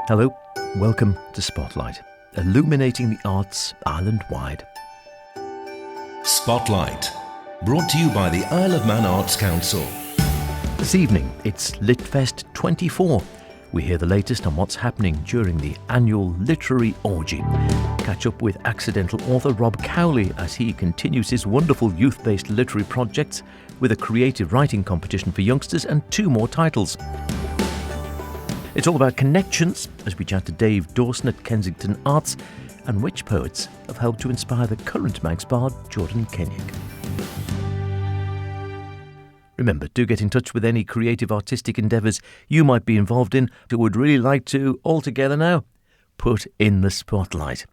Hello, welcome to Spotlight, illuminating the arts island-wide. Spotlight, brought to you by the Isle of Man Arts Council. This evening, it's LitFest 24. We hear the latest on what's happening during the annual literary orgy. Catch up with accidental author Rob Cowley as he continues his wonderful youth-based literary projects with a creative writing competition for youngsters and 2 more titles. It's all about connections as we chat to Dave Dawson at Kensington Arts and which poets have helped to inspire the current Manx Bard, Jordan Kenyock. Remember, do get in touch with any creative artistic endeavours you might be involved in who would really like to, all together now, put in the spotlight.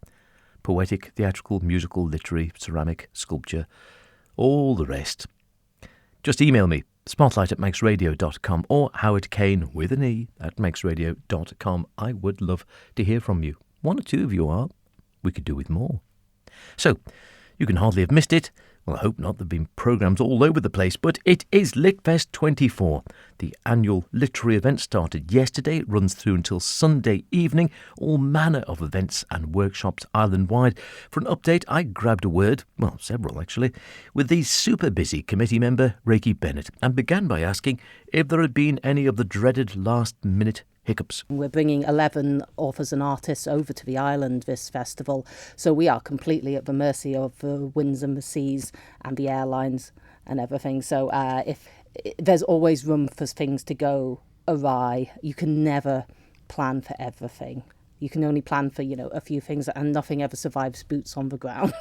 Poetic, theatrical, musical, literary, ceramic, sculpture, all the rest. Just email me, spotlight@manxradio.com or Howard Kane with an E at manxradio.com. I would love to hear from you. 1 or 2 of you are. We could do with more. So, you can hardly have missed it. Well, I hope not. There have been programmes all over the place, but it is LitFest 24. The annual literary event started yesterday. It runs through until Sunday evening. All manner of events and workshops island-wide. For an update, I grabbed a word, well, several actually, with the super busy committee member, Rakie Bennett, and began by asking if there had been any of the dreaded last-minute hiccups. We're bringing 11 authors and artists over to the island this festival, so we are completely at the mercy of the winds and the seas and the airlines and everything. So if there's always room for things to go awry. You can never plan for everything. You can only plan for, a few things, and nothing ever survives boots on the ground.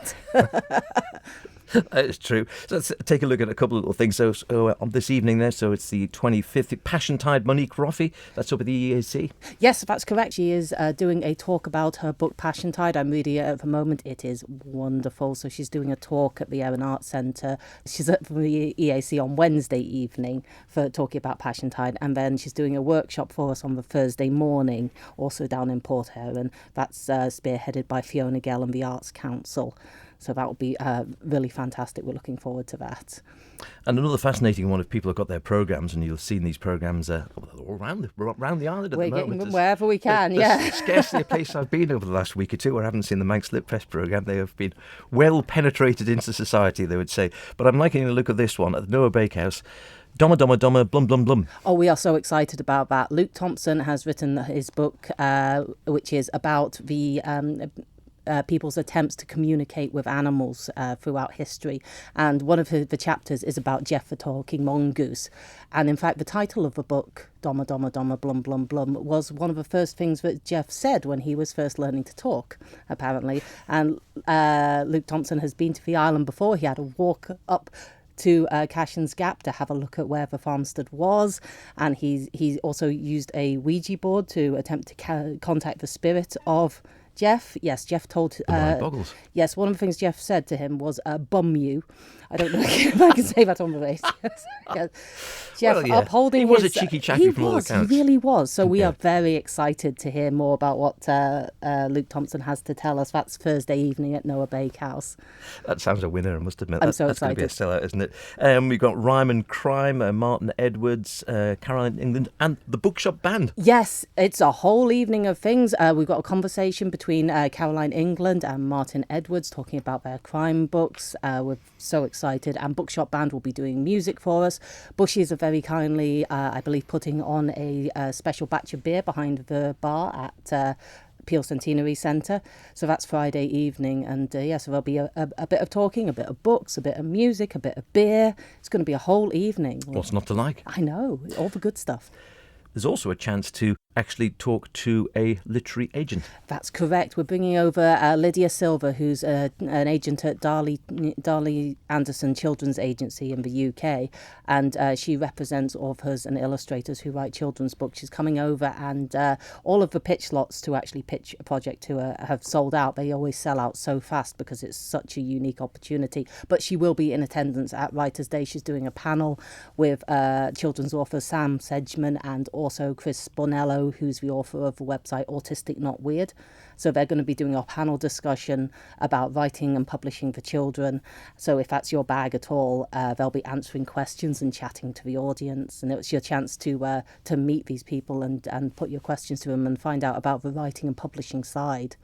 It's true. So let's take a look at a couple of little things. So on this evening there, so it's the 25th, Passiontide Monique Roffey, that's up at the EAC. Yes, that's correct. She is doing a talk about her book Passiontide. I'm reading it at the moment. It is wonderful. So she's doing a talk at the Erin Arts Centre. She's at the EAC on Wednesday evening for talking about Passiontide, and then she's doing a workshop for us on the Thursday morning, also down in Port Heron. That's spearheaded by Fiona Gell and the Arts Council. So that will be really fantastic. We're looking forward to that. And another fascinating one, if people have got their programmes, and you'll have seen these programmes all around the island at the moment. Wherever we can, there's scarcely a place I've been over the last week or two where I haven't seen the Manx LitFest programme. They have been well penetrated into society, they would say. But I'm liking the look of this one at the Noah Bakehouse. Domma, domma, domma, blum, blum, blum. Oh, we are so excited about that. Luke Thompson has written his book, which is about the people's attempts to communicate with animals throughout history. And one of the chapters is about Jeff the Talking Mongoose. And in fact, the title of the book, Domma, Domma, Domma, Blum, Blum, Blum, was one of the first things that Jeff said when he was first learning to talk, apparently. And Luke Thompson has been to the island before. He had a walk up to Cashin's Gap to have a look at where the farmstead was, and he also used a Ouija board to attempt to contact the spirit of Jeff. Yes, Jeff told... yes, one of the things Jeff said to him was, bum you. I don't know if I can say that on the race. Yes. Jeff upholding he was a cheeky chappy from all accounts. He really was. So we are very excited to hear more about what Luke Thompson has to tell us. That's Thursday evening at Noah Bakehouse. That sounds a winner, I must admit. I'm so that's excited. That's going to be a sellout, isn't it? We've got Rhyme and Crime, Martin Edwards, Caroline England, and the Bookshop Band. Yes, it's a whole evening of things. We've got a conversation between Caroline England and Martin Edwards talking about their crime books. We're so excited. And Bookshop Band will be doing music for us. Bushies are very kindly, I believe, putting on a special batch of beer behind the bar at Peel Centenary Centre. So that's Friday evening. And so there'll be a bit of talking, a bit of books, a bit of music, a bit of beer. It's going to be a whole evening. What's not to like? I know, all the good stuff. There's also a chance to actually talk to a literary agent. That's correct. We're bringing over Lydia Silver, who's an agent at Darley Anderson Children's Agency in the UK, and she represents authors and illustrators who write children's books. She's coming over, and all of the pitch lots to actually pitch a project to her have sold out. They always sell out so fast because it's such a unique opportunity. But she will be in attendance at Writers' Day. She's doing a panel with children's author Sam Sedgman and also Chris Bonello, Lowe, who's the author of the website Autistic Not Weird. So they're going to be doing a panel discussion about writing and publishing for children. So if that's your bag at all, they'll be answering questions and chatting to the audience. And it's your chance to meet these people and put your questions to them and find out about the writing and publishing side.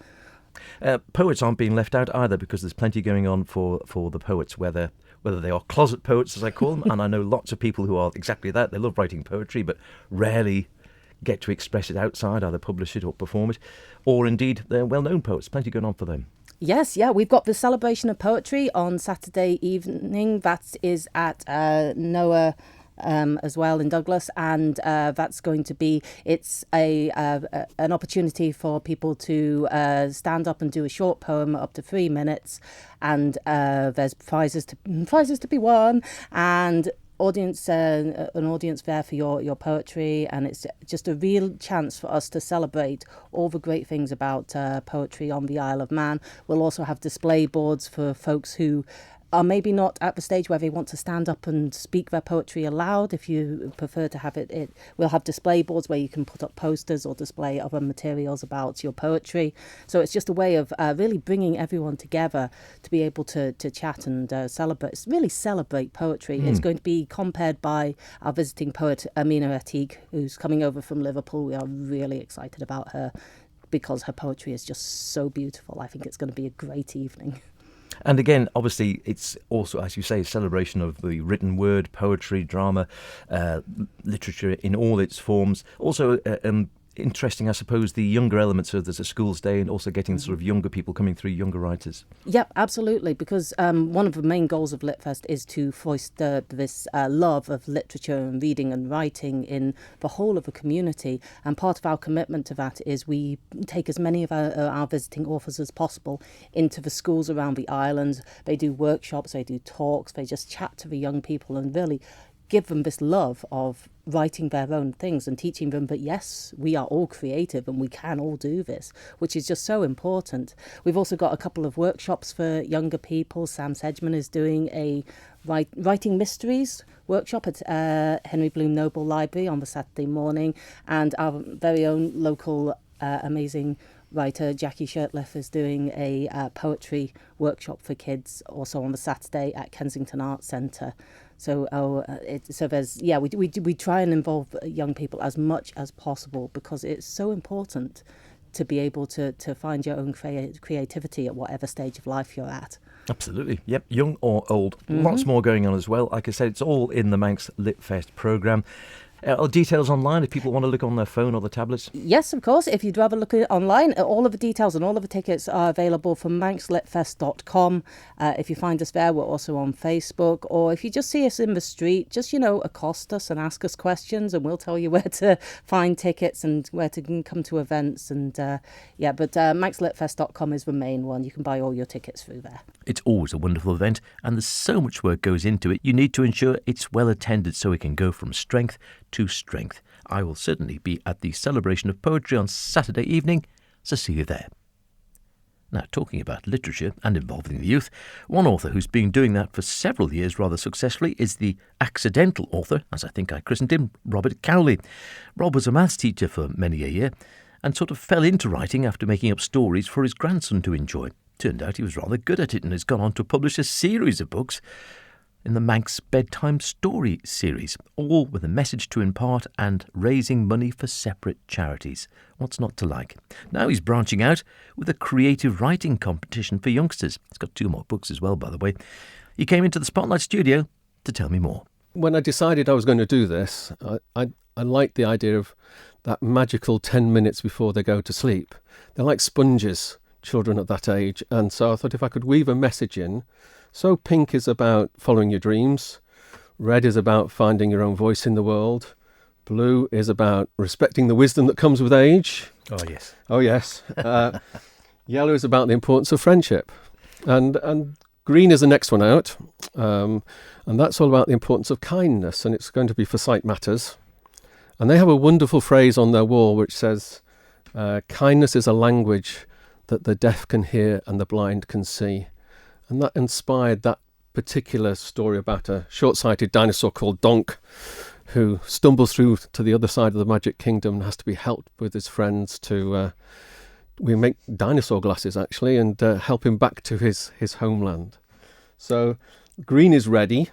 Poets aren't being left out either, because there's plenty going on for the poets, whether they are closet poets, as I call them. And I know lots of people who are exactly that. They love writing poetry, but rarely get to express it outside, either publish it or perform it. Or indeed, they're well-known poets. Plenty going on for them. Yes, yeah, we've got the Celebration of Poetry on Saturday evening. That is at Noah as well in Douglas, and that's going to be, it's an opportunity for people to stand up and do a short poem up to 3 minutes, and there's prizes to be won, and an audience there for your poetry, and it's just a real chance for us to celebrate all the great things about poetry on the Isle of Man. We'll also have display boards for folks who are maybe not at the stage where they want to stand up and speak their poetry aloud. If you prefer to have it, we'll have display boards where you can put up posters or display other materials about your poetry. So it's just a way of really bringing everyone together to be able to chat and celebrate poetry. It's going to be compared by our visiting poet, Amina Atik, who's coming over from Liverpool. We are really excited about her because her poetry is just so beautiful. I think it's going to be a great evening. And again, obviously, it's also, as you say, a celebration of the written word, poetry, drama, literature in all its forms. Also, interesting, I suppose, the younger elements of there's a Schools Day, and also getting sort of younger people coming through, younger writers. Yep, absolutely, because one of the main goals of LitFest is to foster this love of literature and reading and writing in the whole of the community, and part of our commitment to that is we take as many of our visiting authors as possible into the schools around the island. They do workshops, they do talks, they just chat to the young people and really give them this love of writing their own things and teaching them that, yes, we are all creative and we can all do this, which is just so important. We've also got a couple of workshops for younger people. Sam Sedgman is doing a writing mysteries workshop at Henry Bloom Noble Library on the Saturday morning, and our very own local amazing writer Jackie Shirtliff is doing a poetry workshop for kids also on the Saturday at Kensington Arts Centre. So we try and involve young people as much as possible, because it's so important to be able to find your own creativity at whatever stage of life you're at. Absolutely. Yep, young or old. Lots more going on as well. Like I said, it's all in the Manx LitFest programme. Details online if people want to look on their phone or the tablets? Yes, of course. If you'd rather look at it online, all of the details and all of the tickets are available from manxlitfest.com. If you find us there, we're also on Facebook. Or if you just see us in the street, just, accost us and ask us questions, and we'll tell you where to find tickets and where to come to events. And but manxlitfest.com is the main one. You can buy all your tickets through there. It's always a wonderful event, and there's so much work goes into it. You need to ensure it's well attended so it can go from strength to strength. I will certainly be at the Celebration of Poetry on Saturday evening, so see you there. Now, talking about literature and involving the youth, one author who's been doing that for several years rather successfully is the accidental author, as I think I christened him, Robert Cowley. Rob was a maths teacher for many a year and sort of fell into writing after making up stories for his grandson to enjoy. Turned out he was rather good at it and has gone on to publish a series of books in the Manx Bedtime Story series, all with a message to impart and raising money for separate charities. What's not to like? Now he's branching out with a creative writing competition for youngsters. He's got 2 more books as well, by the way. He came into the Spotlight studio to tell me more. When I decided I was going to do this, I liked the idea of that magical 10 minutes before they go to sleep. They're like sponges, children at that age. And so I thought if I could weave a message in. So pink is about following your dreams. Red is about finding your own voice in the world. Blue is about respecting the wisdom that comes with age. Oh, yes. Oh, yes. Yellow is about the importance of friendship. And green is the next one out. And that's all about the importance of kindness. And it's going to be for Sight Matters. And they have a wonderful phrase on their wall which says, kindness is a language that the deaf can hear and the blind can see. And that inspired that particular story about a short-sighted dinosaur called Donk, who stumbles through to the other side of the Magic Kingdom and has to be helped with his friends to... we make dinosaur glasses, actually, and help him back to his homeland. So green is ready,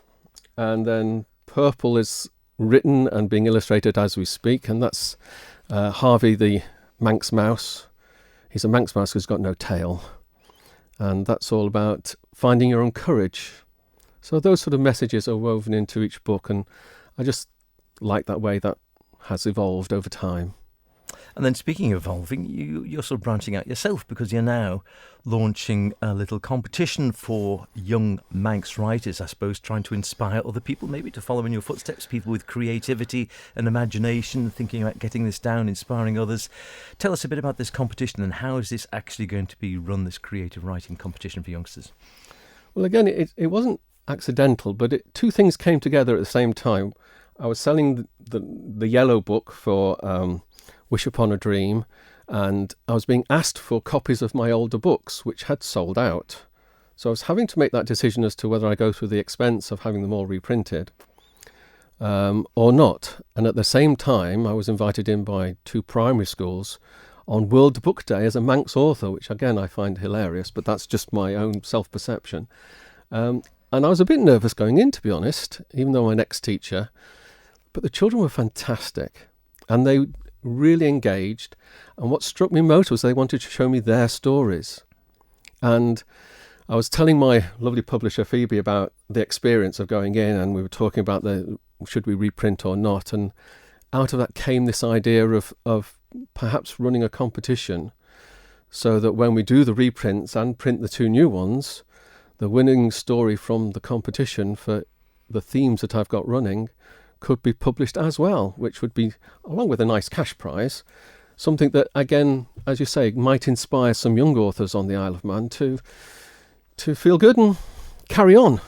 and then purple is written and being illustrated as we speak, and that's Harvey the Manx mouse. He's a Manx mouse who's got no tail, and that's all about finding your own courage. So those sort of messages are woven into each book, and I just like that way that has evolved over time. And then speaking of evolving, you're sort of branching out yourself, because you're now launching a little competition for young Manx writers, I suppose, trying to inspire other people maybe to follow in your footsteps, people with creativity and imagination, thinking about getting this down, inspiring others. Tell us a bit about this competition, and how is this actually going to be run, this creative writing competition for youngsters? Well, again, it wasn't accidental, but two things came together at the same time. I was selling the yellow book for... Wish Upon a Dream, and I was being asked for copies of my older books, which had sold out. So I was having to make that decision as to whether I go through the expense of having them all reprinted or not. And at the same time, I was invited in by 2 primary schools on World Book Day as a Manx author, which again I find hilarious, but that's just my own self-perception. And I was a bit nervous going in, to be honest, even though I'm an ex-teacher. But the children were fantastic, and they really engaged, and what struck me most was they wanted to show me their stories. And I was telling my lovely publisher Phoebe about the experience of going in, and we were talking about should we reprint or not, and out of that came this idea of perhaps running a competition, so that when we do the reprints and print the 2 new ones, the winning story from the competition for the themes that I've got running could be published as well, which would be, along with a nice cash prize, something that, again, as you say, might inspire some young authors on the Isle of Man to feel good and carry on.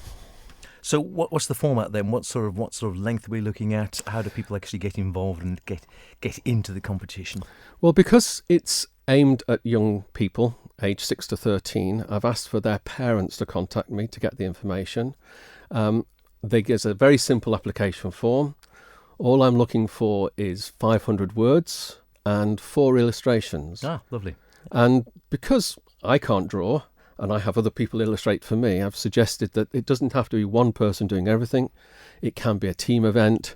So what's the format then? What sort of length are we looking at? How do people actually get involved and get into the competition? Well, because it's aimed at young people, aged 6 to 13, I've asked for their parents to contact me to get the information. There's a very simple application form. All I'm looking for is 500 words and 4 illustrations. Ah, lovely. And because I can't draw and I have other people illustrate for me, I've suggested that it doesn't have to be one person doing everything. It can be a team event.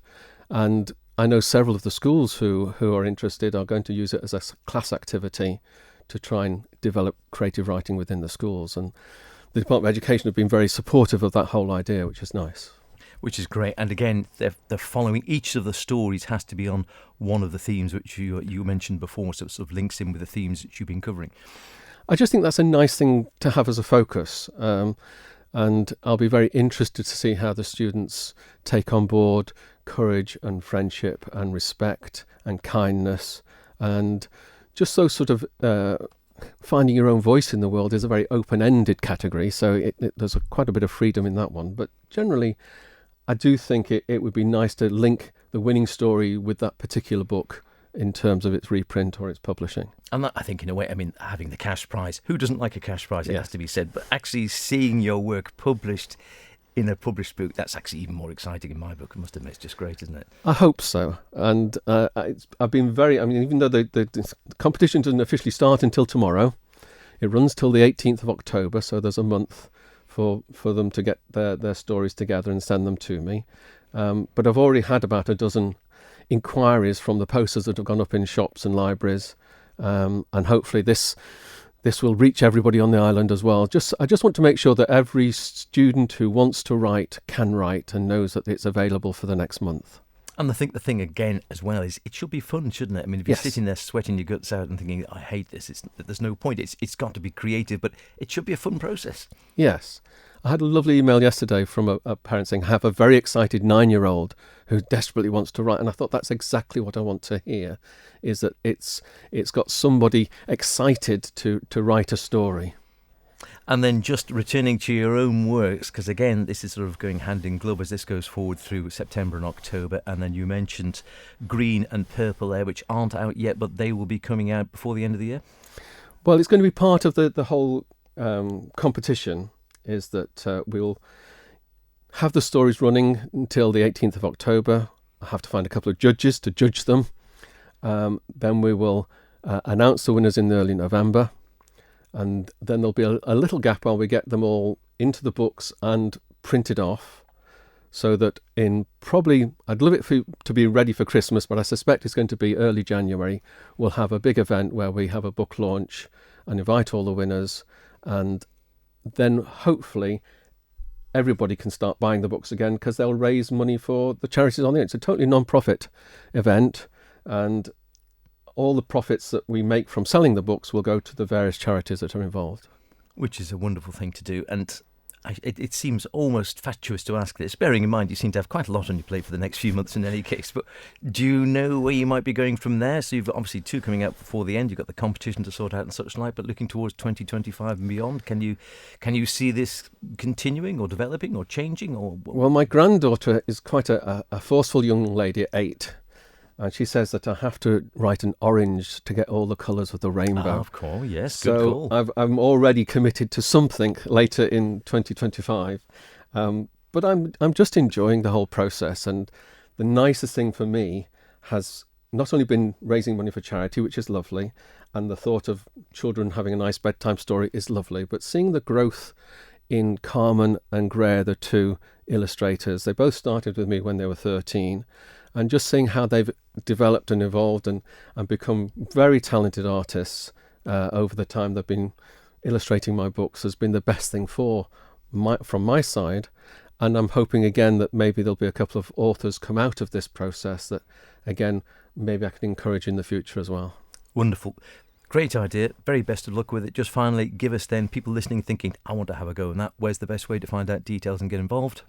And I know several of the schools who are interested are going to use it as a class activity to try and develop creative writing within the schools. And the Department of Education have been very supportive of that whole idea, which is nice. Which is great. And again, they're following, each of the stories has to be on one of the themes which you mentioned before, so it sort of links in with the themes that you've been covering. I just think that's a nice thing to have as a focus. And I'll be very interested to see how the students take on board courage and friendship and respect and kindness, and just those sort of... finding your own voice in the world is a very open-ended category, so there's quite a bit of freedom in that one. But generally, I do think it would be nice to link the winning story with that particular book in terms of its reprint or its publishing. And that, I think, in a way, I mean, having the cash prize, who doesn't like a cash prize, it Yeah. has to be said, but actually seeing your work published in a published book, that's actually even more exciting in my book, I must admit. It's just great, isn't it? I hope so. And I've been even though the competition doesn't officially start until tomorrow, it runs till the 18th of October, so there's a month for them to get their stories together and send them to me. But I've already had about a dozen inquiries from the posters that have gone up in shops and libraries, and hopefully this will reach everybody on the island as well. I just want to make sure that every student who wants to write can write and knows that it's available for the next month. And I think the thing again as well is it should be fun, shouldn't it? I mean, if you're Yes. sitting there sweating your guts out and thinking, I hate this, there's no point. It's got to be creative, but it should be a fun process. Yes. I had a lovely email yesterday from a parent saying, I have a very excited 9-year-old who desperately wants to write. And I thought that's exactly what I want to hear, is that it's got somebody excited to write a story. And then just returning to your own works, because again, this is sort of going hand in glove as this goes forward through September and October. And then you mentioned Green and Purple there, which aren't out yet, but they will be coming out before the end of the year. Well, it's going to be part of the whole competition, is that we'll have the stories running until the 18th of October. I have to find a couple of judges to judge them. Then we will announce the winners in early November. And then there'll be a little gap while we get them all into the books and printed off, so that in probably, I'd love it to be ready for Christmas, but I suspect it's going to be early January. We'll have a big event where we have a book launch and invite all the winners, and then hopefully everybody can start buying the books again, because they'll raise money for the charities on there. It's a totally non-profit event, and all the profits that we make from selling the books will go to the various charities that are involved. Which is a wonderful thing to do. And it seems almost fatuous to ask this, bearing in mind you seem to have quite a lot on your plate for the next few months in any case. But do you know where you might be going from there? So you've got obviously 2 coming out before the end. You've got the competition to sort out and such like. But looking towards 2025 and beyond, can you see this continuing or developing or changing? Or Well, my granddaughter is quite a forceful young lady at 8. And she says that I have to write an orange to get all the colours of the rainbow. Of course, yes, good call. So I'm already committed to something later in 2025. But I'm just enjoying the whole process. And the nicest thing for me has not only been raising money for charity, which is lovely, and the thought of children having a nice bedtime story is lovely, but seeing the growth in Carmen and Greer, the 2 illustrators. They both started with me when they were 13. And just seeing how they've developed and evolved and become very talented artists over the time they've been illustrating my books has been the best thing from my side. And I'm hoping again that maybe there'll be a couple of authors come out of this process that, again, maybe I can encourage in the future as well. Wonderful. Great idea. Very best of luck with it. Just finally, give us then, people listening thinking, I want to have a go in that. Where's the best way to find out details and get involved?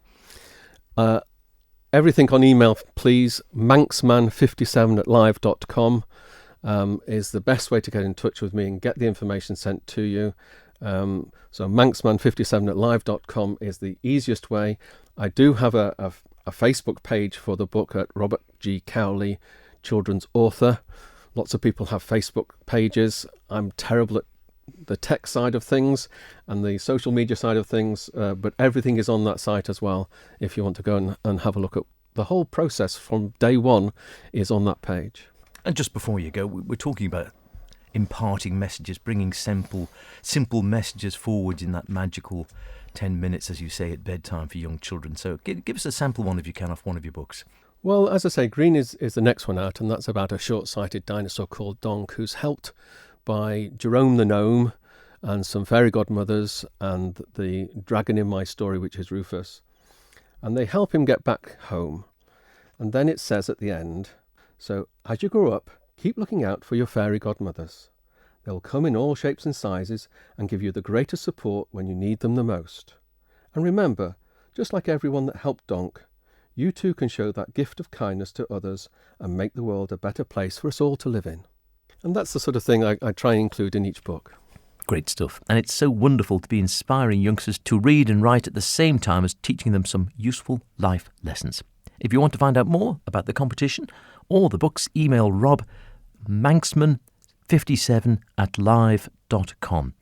Everything on email, please. manxman57@live.com is the best way to get in touch with me and get the information sent to you. So manxman57@live.com is the easiest way. I do have a Facebook page for the book at Robert G. Cowley, children's author. Lots of people have Facebook pages. I'm terrible at the tech side of things and the social media side of things, but everything is on that site as well. If you want to go and have a look at the whole process from day one is on that page. And just before you go, we're talking about imparting messages, bringing simple messages forward in that magical 10 minutes, as you say, at bedtime for young children. So give us a sample one, if you can, off one of your books. Well, as I say, Green is the next one out, and that's about a short-sighted dinosaur called Donk, who's helped by Jerome the Gnome and some fairy godmothers and the dragon in my story, which is Rufus. And they help him get back home. And then it says at the end, so as you grow up, keep looking out for your fairy godmothers. They'll come in all shapes and sizes and give you the greatest support when you need them the most. And remember, just like everyone that helped Donk, you too can show that gift of kindness to others and make the world a better place for us all to live in. And that's the sort of thing I try and include in each book. Great stuff. And it's so wonderful to be inspiring youngsters to read and write at the same time as teaching them some useful life lessons. If you want to find out more about the competition or the books, email Rob manxman57@live.com.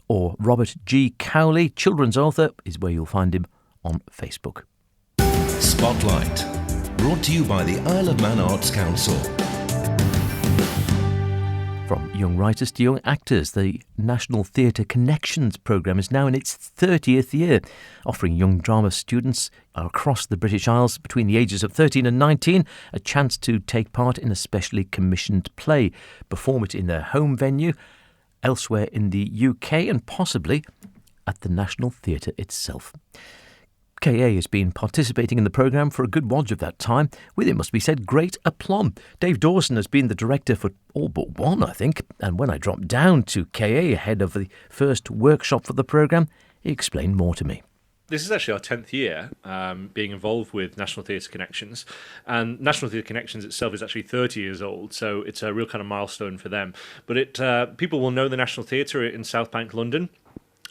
Or Robert G. Cowley, children's author, is where you'll find him on Facebook. Spotlight, brought to you by the Isle of Man Arts Council. From young writers to young actors, the National Theatre Connections programme is now in its 30th year, offering young drama students across the British Isles between the ages of 13 and 19 a chance to take part in a specially commissioned play, perform it in their home venue, elsewhere in the UK, and possibly at the National Theatre itself. KA has been participating in the programme for a good wodge of that time, with, it must be said, great aplomb. Dave Dawson has been the director for all but one, I think, and when I dropped down to KA ahead of the first workshop for the programme, he explained more to me. This is actually our 10th year being involved with National Theatre Connections, and National Theatre Connections itself is actually 30 years old, so it's a real kind of milestone for them. But people will know the National Theatre in South Bank, London.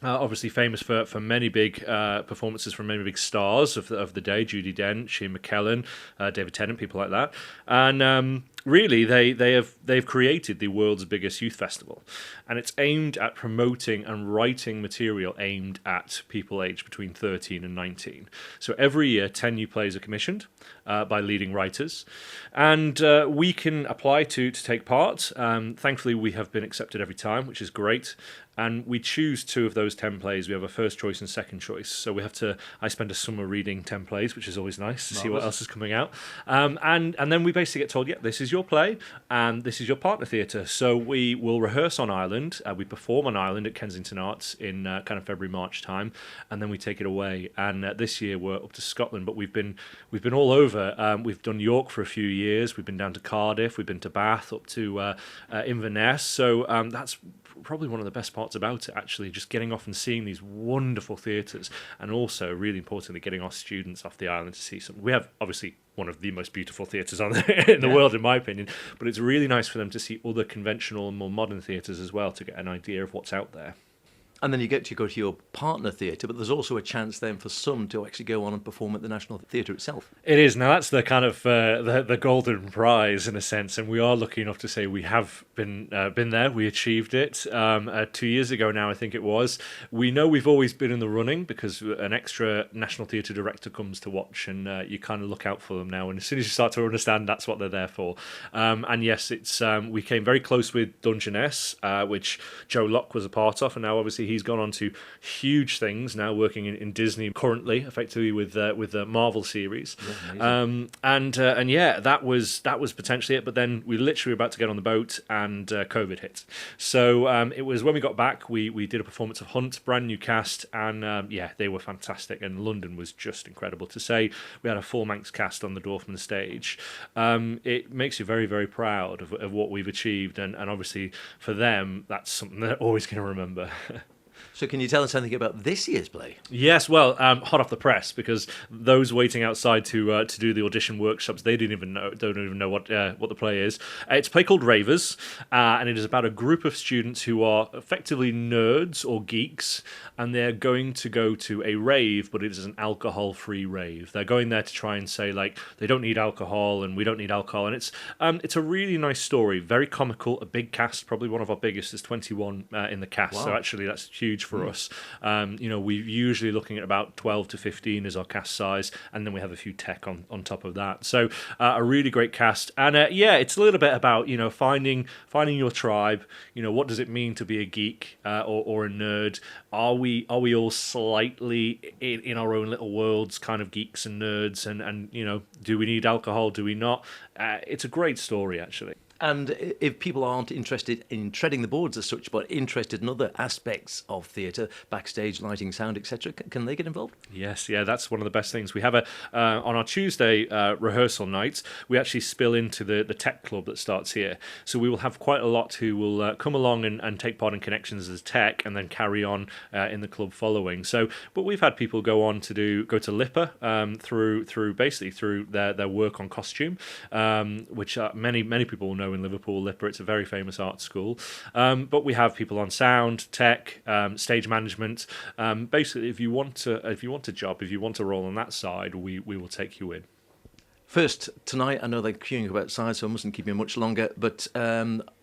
Obviously famous for many big performances from many big stars of the day, Judi Dench, Ian McKellen, David Tennant, people like that. And really, they've created the world's biggest youth festival, and it's aimed at promoting and writing material aimed at people aged between 13 and 19. So every year, 10 new plays are commissioned by leading writers, and we can apply to take part. Thankfully, we have been accepted every time, which is great. And we choose 2 of those 10 plays. We have a first choice and second choice. So I spend a summer reading 10 plays, which is always nice to see what else is coming out. And then we basically get told, this is your play and this is your partner theatre. So we will rehearse on Ireland. We perform on Ireland at Kensington Arts in kind of February, March time. And then we take it away. And this year we're up to Scotland, but we've been all over. We've done York for a few years. We've been down to Cardiff. We've been to Bath, up to Inverness. So that's probably one of the best parts about it, actually, just getting off and seeing these wonderful theatres, and also, really importantly, getting our students off the island to see some. We have, obviously, one of the most beautiful theatres in the world, in my opinion, but it's really nice for them to see other conventional and more modern theatres as well, to get an idea of what's out there. And then you get to go to your partner theatre, but there's also a chance then for some to actually go on and perform at the National Theatre itself. It is. Now, that's the kind of the golden prize, in a sense, and we are lucky enough to say we have been there. We achieved it 2 years ago now, I think it was. We know we've always been in the running because an extra National Theatre director comes to watch, and you kind of look out for them now. And as soon as you start to understand, that's what they're there for. And yes, it's we came very close with Dungeness, which Joe Locke was a part of, and now obviously he's gone on to huge things, now working in Disney currently, effectively with the Marvel series. Yeah, that was potentially it. But then we literally were about to get on the boat, and COVID hit. So it was when we got back, we did a performance of Hunt, brand new cast, and they were fantastic. And London was just incredible. To say we had a full Manx cast on the door from the stage, it makes you very, very proud of what we've achieved, and obviously for them, that's something they're always going to remember. So can you tell us anything about this year's play? Yes, well, hot off the press, because those waiting outside to do the audition workshops, they don't even know what the play is. It's a play called Ravers, and it is about a group of students who are effectively nerds or geeks, and they're going to go to a rave, but it is an alcohol-free rave. They're going there to try and say, like, they don't need alcohol and we don't need alcohol, and it's a really nice story, very comical, a big cast, probably one of our biggest. There's 21 in the cast, wow. So actually that's huge for us. We're usually looking at about 12 to 15 as our cast size, and then we have a few tech on top of that. So a really great cast, and it's a little bit about finding your tribe. What does it mean to be a geek or a nerd? Are we all slightly in our own little worlds, kind of geeks and nerds, and do we need alcohol? Do we not? It's a great story, actually. And if people aren't interested in treading the boards as such, but interested in other aspects of theatre, backstage, lighting, sound, etc., can they get involved? Yes, yeah, that's one of the best things. We have on our Tuesday rehearsal nights, we actually spill into the tech club that starts here. So we will have quite a lot who will come along and take part in Connections as tech, and then carry on in the club following. So, but we've had people go on to go to LIPA through their work on costume, which many people will know in Liverpool. LIPA, it's a very famous art school, but we have people on sound, tech, stage management. Basically, if you want a job, if you want a role on that side, we will take you in. First tonight, I know they're queuing up outside, so I mustn't keep you much longer, but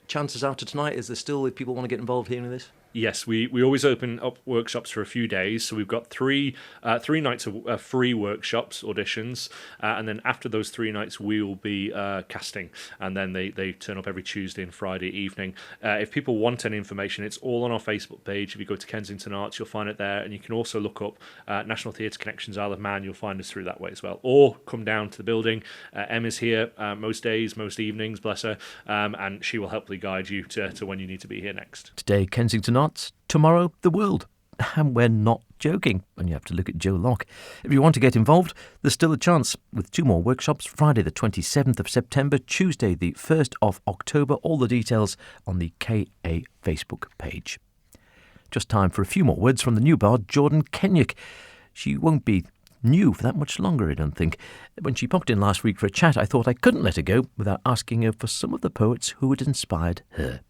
chances after tonight, is there still, if people want to get involved here in this? Yes, we always open up workshops for a few days. So we've got three nights of free workshops, auditions, and then after those 3 nights, we will be casting. And then they turn up every Tuesday and Friday evening. If people want any information, it's all on our Facebook page. If you go to Kensington Arts, you'll find it there. And you can also look up National Theatre Connections Isle of Man. You'll find us through that way as well. Or come down to the building. Emma's here most days, most evenings, bless her, and she will helpfully guide you to when you need to be here next. Today, Kensington Arts. Tomorrow, the world. And we're not joking when you have to look at Joe Locke. If you want to get involved, there's still a chance with 2 more workshops, Friday the 27th of September, Tuesday the 1st of October. All the details on the KA Facebook page. Just time for a few more words from the new bard, Jordan Kenyuk. She won't be new for that much longer, I don't think. When she popped in last week for a chat, I thought I couldn't let her go without asking her for some of the poets who had inspired her.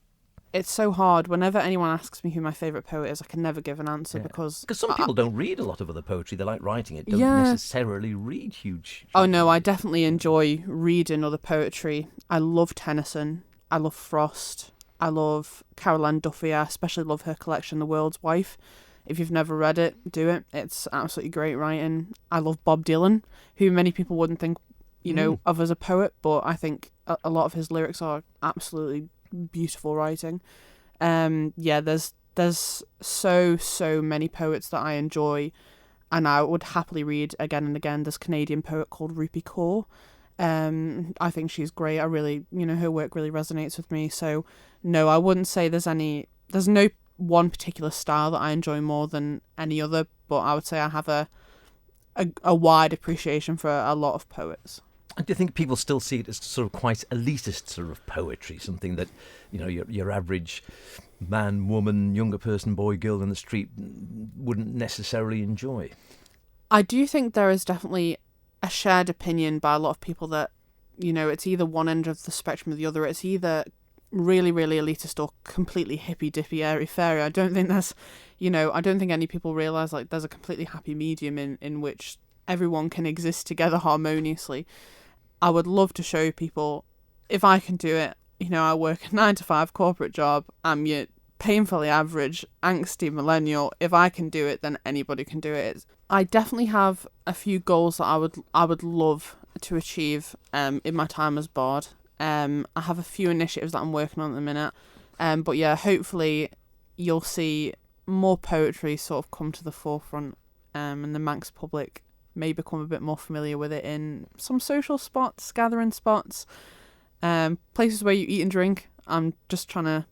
it's so hard. Whenever anyone asks me who my favourite poet is, I can never give an answer because some people don't read a lot of other poetry. They like writing it, don't necessarily read huge. Oh no, I definitely enjoy reading other poetry. I love Tennyson. I love Frost. I love Carol Ann Duffy. I especially love her collection, The World's Wife. If you've never read it, do it. It's absolutely great writing. I love Bob Dylan, who many people wouldn't think, of as a poet, but I think a lot of his lyrics are absolutely beautiful writing. There's so many poets that I enjoy, and I would happily read again and again. There's a Canadian poet called Rupi Kaur. I think she's great. I really, her work really resonates with me. So no, I wouldn't say there's no one particular style that I enjoy more than any other, but I would say I have a wide appreciation for a lot of poets. And do you think people still see it as sort of quite elitist sort of poetry, something that, your average man, woman, younger person, boy, girl in the street wouldn't necessarily enjoy? I do think there is definitely a shared opinion by a lot of people that, it's either one end of the spectrum or the other. It's either really, really elitist or completely hippy-dippy, airy-fairy. I don't think I don't think any people realise there's a completely happy medium in which everyone can exist together harmoniously. I would love to show people, if I can do it, I work a 9-to-5 corporate job, I'm your painfully average, angsty millennial. If I can do it, then anybody can do it. I definitely have a few goals that I would love to achieve in my time as Bard. I have a few initiatives that I'm working on at the minute. But yeah, hopefully you'll see more poetry sort of come to the forefront, and the Manx public may become a bit more familiar with it in some social spots, gathering spots, places where you eat and drink. I'm just trying to,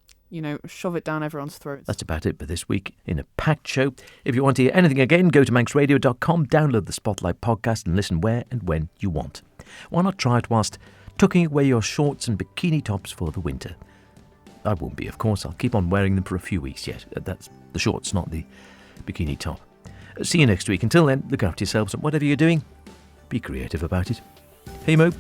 shove it down everyone's throats. That's about it for this week in a packed show. If you want to hear anything again, go to manxradio.com, download the Spotlight podcast and listen where and when you want. Why not try it whilst tucking away your shorts and bikini tops for the winter? I won't be, of course. I'll keep on wearing them for a few weeks yet. That's the shorts, not the bikini top. See you next week. Until then, look after yourselves and whatever you're doing, be creative about it. Hey Mo.